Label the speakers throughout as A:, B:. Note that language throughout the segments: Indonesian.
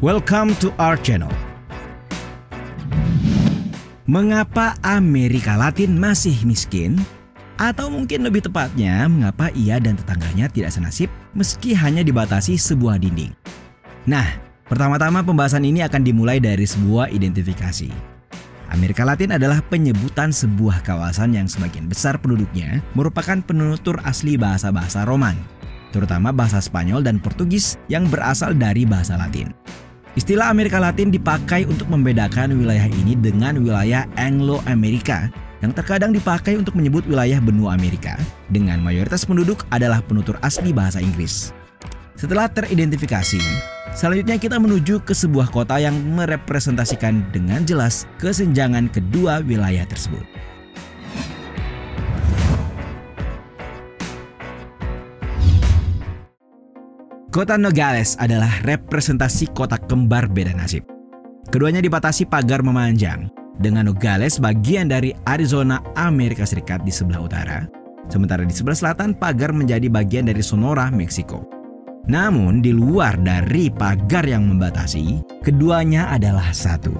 A: Welcome to our channel. Mengapa Amerika Latin masih miskin? Atau mungkin lebih tepatnya, mengapa ia dan tetangganya tidak senasib meski hanya dibatasi sebuah dinding? Nah, pertama-tama pembahasan ini akan dimulai dari sebuah identifikasi. Amerika Latin adalah penyebutan sebuah kawasan yang sebagian besar penduduknya merupakan penutur asli bahasa-bahasa Roman, terutama bahasa Spanyol dan Portugis yang berasal dari bahasa Latin. Istilah Amerika Latin dipakai untuk membedakan wilayah ini dengan wilayah Anglo-Amerika yang terkadang dipakai untuk menyebut wilayah benua Amerika dengan mayoritas penduduk adalah penutur asli bahasa Inggris. Setelah teridentifikasi, selanjutnya kita menuju ke sebuah kota yang merepresentasikan dengan jelas kesenjangan kedua wilayah tersebut. Kota Nogales adalah representasi kota kembar beda nasib. Keduanya dibatasi pagar memanjang, dengan Nogales bagian dari Arizona, Amerika Serikat di sebelah utara, sementara di sebelah selatan pagar menjadi bagian dari Sonora, Meksiko. Namun di luar dari pagar yang membatasi, keduanya adalah satu.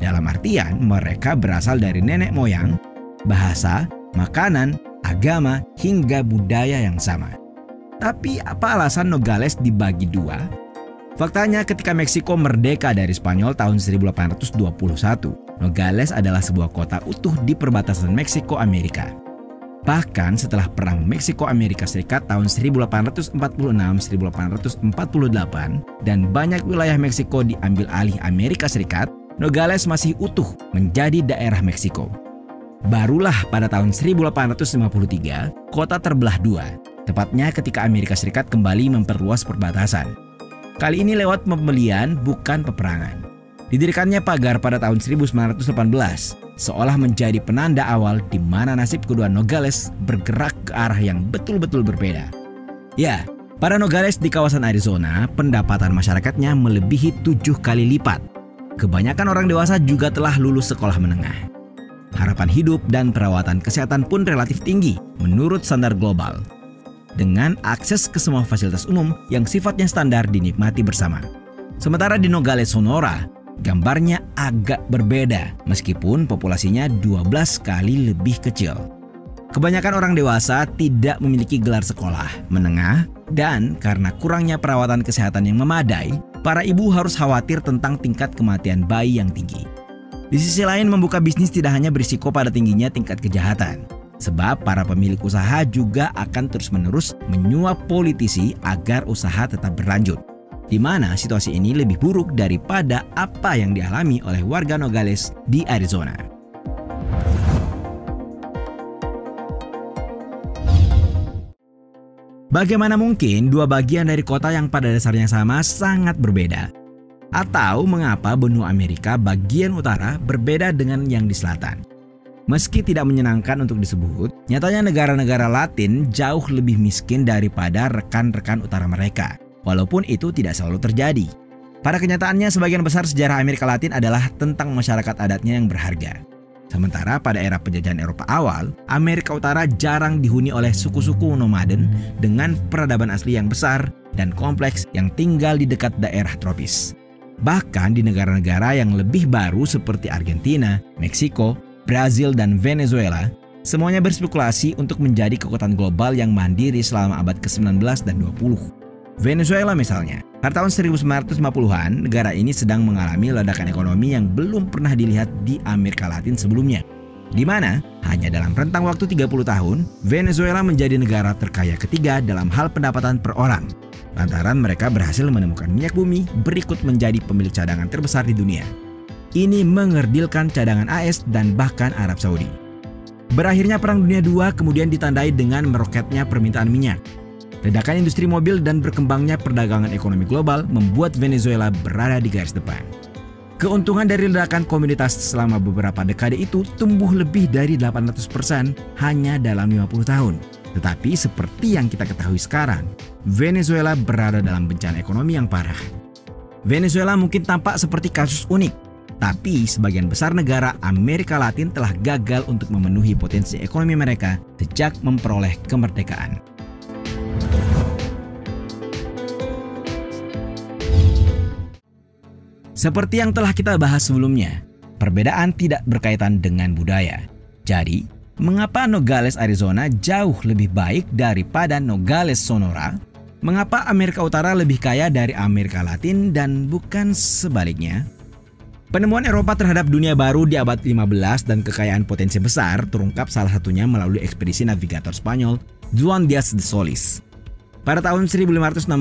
A: Dalam artian mereka berasal dari nenek moyang, bahasa, makanan, agama, hingga budaya yang sama. Tapi apa alasan Nogales dibagi dua? Faktanya ketika Meksiko merdeka dari Spanyol tahun 1821, Nogales adalah sebuah kota utuh di perbatasan Meksiko Amerika. Bahkan setelah Perang Meksiko-Amerika Serikat tahun 1846-1848 dan banyak wilayah Meksiko diambil alih Amerika Serikat, Nogales masih utuh menjadi daerah Meksiko. Barulah pada tahun 1853, kota terbelah dua, tepatnya ketika Amerika Serikat kembali memperluas perbatasan. Kali ini lewat pembelian, bukan peperangan. Didirikannya pagar pada tahun 1918, seolah menjadi penanda awal di mana nasib kedua Nogales bergerak ke arah yang betul-betul berbeda. Ya, pada Nogales di kawasan Arizona, pendapatan masyarakatnya melebihi 7 kali lipat. Kebanyakan orang dewasa juga telah lulus sekolah menengah. Harapan hidup dan perawatan kesehatan pun relatif tinggi menurut standar global, dengan akses ke semua fasilitas umum yang sifatnya standar dinikmati bersama. Sementara di Nogales, Sonora, gambarnya agak berbeda meskipun populasinya 12 kali lebih kecil. Kebanyakan orang dewasa tidak memiliki gelar sekolah menengah dan karena kurangnya perawatan kesehatan yang memadai, para ibu harus khawatir tentang tingkat kematian bayi yang tinggi. Di sisi lain, membuka bisnis tidak hanya berisiko pada tingginya tingkat kejahatan, sebab para pemilik usaha juga akan terus-menerus menyuap politisi agar usaha tetap berlanjut, di mana situasi ini lebih buruk daripada apa yang dialami oleh warga Nogales di Arizona. Bagaimana mungkin dua bagian dari kota yang pada dasarnya sama sangat berbeda? Atau mengapa benua Amerika bagian utara berbeda dengan yang di selatan? Meski tidak menyenangkan untuk disebut, nyatanya negara-negara Latin jauh lebih miskin daripada rekan-rekan utara mereka, walaupun itu tidak selalu terjadi. Pada kenyataannya, sebagian besar sejarah Amerika Latin adalah tentang masyarakat adatnya yang berharga. Sementara pada era penjajahan Eropa awal, Amerika Utara jarang dihuni oleh suku-suku nomaden dengan peradaban asli yang besar dan kompleks yang tinggal di dekat daerah tropis. Bahkan di negara-negara yang lebih baru seperti Argentina, Meksiko, Brazil, dan Venezuela, semuanya berspekulasi untuk menjadi kekuatan global yang mandiri selama abad ke-19 dan 20. Venezuela misalnya, pada tahun 1950-an, negara ini sedang mengalami ledakan ekonomi yang belum pernah dilihat di Amerika Latin sebelumnya, di mana hanya dalam rentang waktu 30 tahun, Venezuela menjadi negara terkaya ketiga dalam hal pendapatan per orang, lantaran mereka berhasil menemukan minyak bumi berikut menjadi pemilik cadangan terbesar di dunia. Ini mengerdilkan cadangan AS dan bahkan Arab Saudi. Berakhirnya Perang Dunia II kemudian ditandai dengan meroketnya permintaan minyak. Ledakan industri mobil dan berkembangnya perdagangan ekonomi global membuat Venezuela berada di garis depan. Keuntungan dari ledakan komoditas selama beberapa dekade itu tumbuh lebih dari 800% hanya dalam 50 tahun. Tetapi seperti yang kita ketahui sekarang, Venezuela berada dalam bencana ekonomi yang parah. Venezuela mungkin tampak seperti kasus unik, tapi sebagian besar negara Amerika Latin telah gagal untuk memenuhi potensi ekonomi mereka sejak memperoleh kemerdekaan. Seperti yang telah kita bahas sebelumnya, perbedaan tidak berkaitan dengan budaya. Jadi, mengapa Nogales, Arizona jauh lebih baik daripada Nogales, Sonora? Mengapa Amerika Utara lebih kaya dari Amerika Latin dan bukan sebaliknya? Penemuan Eropa terhadap dunia baru di abad 15 dan kekayaan potensi besar terungkap salah satunya melalui ekspedisi navigator Spanyol Juan Díaz de Solís. Pada tahun 1516,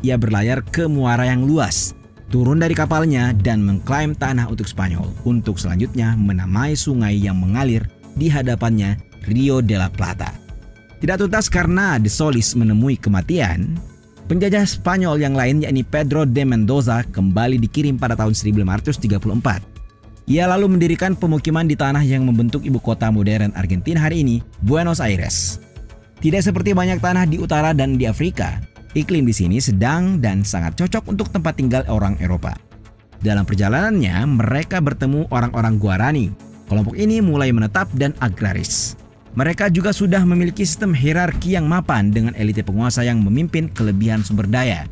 A: ia berlayar ke muara yang luas, turun dari kapalnya dan mengklaim tanah untuk Spanyol untuk selanjutnya menamai sungai yang mengalir di hadapannya Rio de la Plata. Tidak tuntas karena de Solís menemui kematian, penjajah Spanyol yang lain yakni Pedro de Mendoza kembali dikirim pada tahun 1534. Ia lalu mendirikan pemukiman di tanah yang membentuk ibu kota modern Argentina hari ini, Buenos Aires. Tidak seperti banyak tanah di utara dan di Afrika, iklim di sini sedang dan sangat cocok untuk tempat tinggal orang Eropa. Dalam perjalanannya, mereka bertemu orang-orang Guarani. Kelompok ini mulai menetap dan agraris. Mereka juga sudah memiliki sistem hierarki yang mapan dengan elite penguasa yang memimpin kelebihan sumber daya.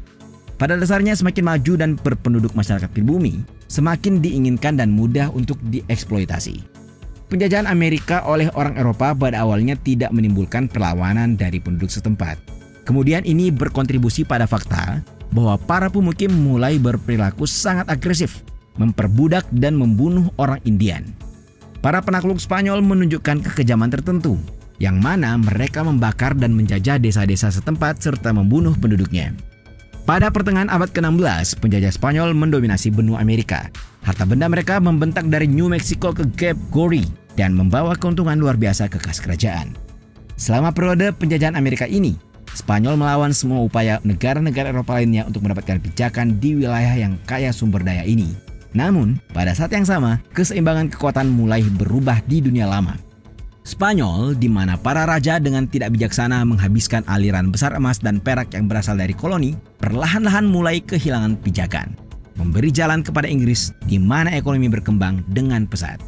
A: Pada dasarnya semakin maju dan berpenduduk masyarakat pribumi, semakin diinginkan dan mudah untuk dieksploitasi. Penjajahan Amerika oleh orang Eropa pada awalnya tidak menimbulkan perlawanan dari penduduk setempat. Kemudian ini berkontribusi pada fakta bahwa para pemukim mulai berperilaku sangat agresif, memperbudak dan membunuh orang Indian. Para penakluk Spanyol menunjukkan kekejaman tertentu, yang mana mereka membakar dan menjajah desa-desa setempat serta membunuh penduduknya. Pada pertengahan abad ke-16, penjajah Spanyol mendominasi benua Amerika. Harta benda mereka membentak dari New Mexico ke Cape Gorey dan membawa keuntungan luar biasa ke kas kerajaan. Selama periode penjajahan Amerika ini, Spanyol melawan semua upaya negara-negara Eropa lainnya untuk mendapatkan pijakan di wilayah yang kaya sumber daya ini. Namun, pada saat yang sama, keseimbangan kekuatan mulai berubah di dunia lama. Spanyol, di mana para raja dengan tidak bijaksana menghabiskan aliran besar emas dan perak yang berasal dari koloni, perlahan-lahan mulai kehilangan pijakan, memberi jalan kepada Inggris, di mana ekonomi berkembang dengan pesat.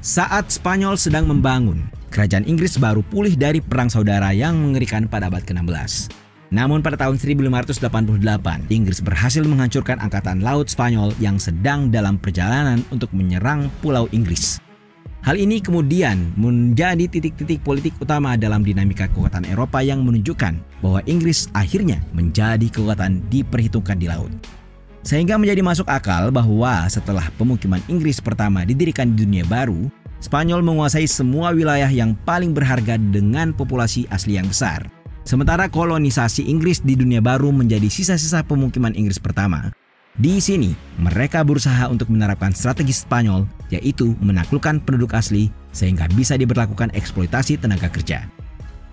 A: Saat Spanyol sedang membangun, kerajaan Inggris baru pulih dari perang saudara yang mengerikan pada abad ke-16. Namun pada tahun 1588, Inggris berhasil menghancurkan angkatan laut Spanyol yang sedang dalam perjalanan untuk menyerang Pulau Inggris. Hal ini kemudian menjadi titik-titik politik utama dalam dinamika kekuatan Eropa yang menunjukkan bahwa Inggris akhirnya menjadi kekuatan diperhitungkan di laut. Sehingga menjadi masuk akal bahwa setelah pemukiman Inggris pertama didirikan di dunia baru, Spanyol menguasai semua wilayah yang paling berharga dengan populasi asli yang besar. Sementara kolonisasi Inggris di dunia baru menjadi sisa-sisa pemukiman Inggris pertama. Di sini, mereka berusaha untuk menerapkan strategi Spanyol, yaitu menaklukkan penduduk asli sehingga bisa diberlakukan eksploitasi tenaga kerja.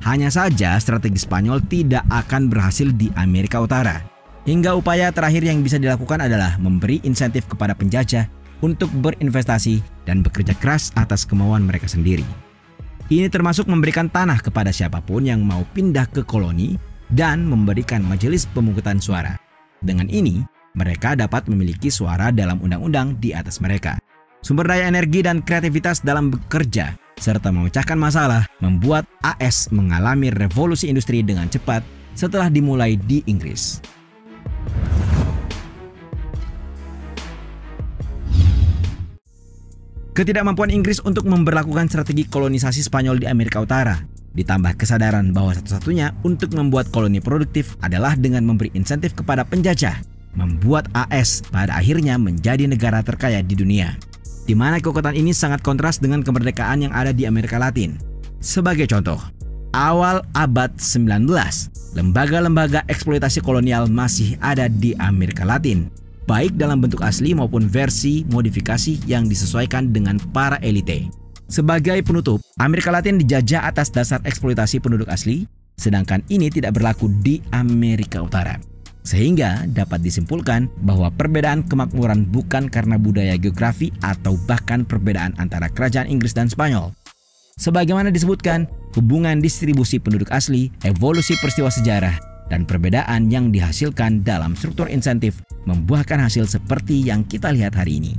A: Hanya saja strategi Spanyol tidak akan berhasil di Amerika Utara. Hingga upaya terakhir yang bisa dilakukan adalah memberi insentif kepada penjajah untuk berinvestasi dan bekerja keras atas kemauan mereka sendiri. Ini termasuk memberikan tanah kepada siapapun yang mau pindah ke koloni dan memberikan majelis pemungutan suara. Dengan ini, mereka dapat memiliki suara dalam undang-undang di atas mereka. Sumber daya energi dan kreativitas dalam bekerja, serta memecahkan masalah, membuat AS mengalami revolusi industri dengan cepat setelah dimulai di Inggris. Ketidakmampuan Inggris untuk memberlakukan strategi kolonisasi Spanyol di Amerika Utara, ditambah kesadaran bahwa satu-satunya untuk membuat koloni produktif adalah dengan memberi insentif kepada penjajah, membuat AS pada akhirnya menjadi negara terkaya di dunia, di mana kekuatan ini sangat kontras dengan kemerdekaan yang ada di Amerika Latin. Sebagai contoh, awal abad 19, lembaga-lembaga eksploitasi kolonial masih ada di Amerika Latin, baik dalam bentuk asli maupun versi modifikasi yang disesuaikan dengan para elite. Sebagai penutup, Amerika Latin dijajah atas dasar eksploitasi penduduk asli, sedangkan ini tidak berlaku di Amerika Utara. Sehingga dapat disimpulkan bahwa perbedaan kemakmuran bukan karena budaya geografi atau bahkan perbedaan antara kerajaan Inggris dan Spanyol. Sebagaimana disebutkan, hubungan distribusi penduduk asli, evolusi peristiwa sejarah, dan perbedaan yang dihasilkan dalam struktur insentif membuahkan hasil seperti yang kita lihat hari ini.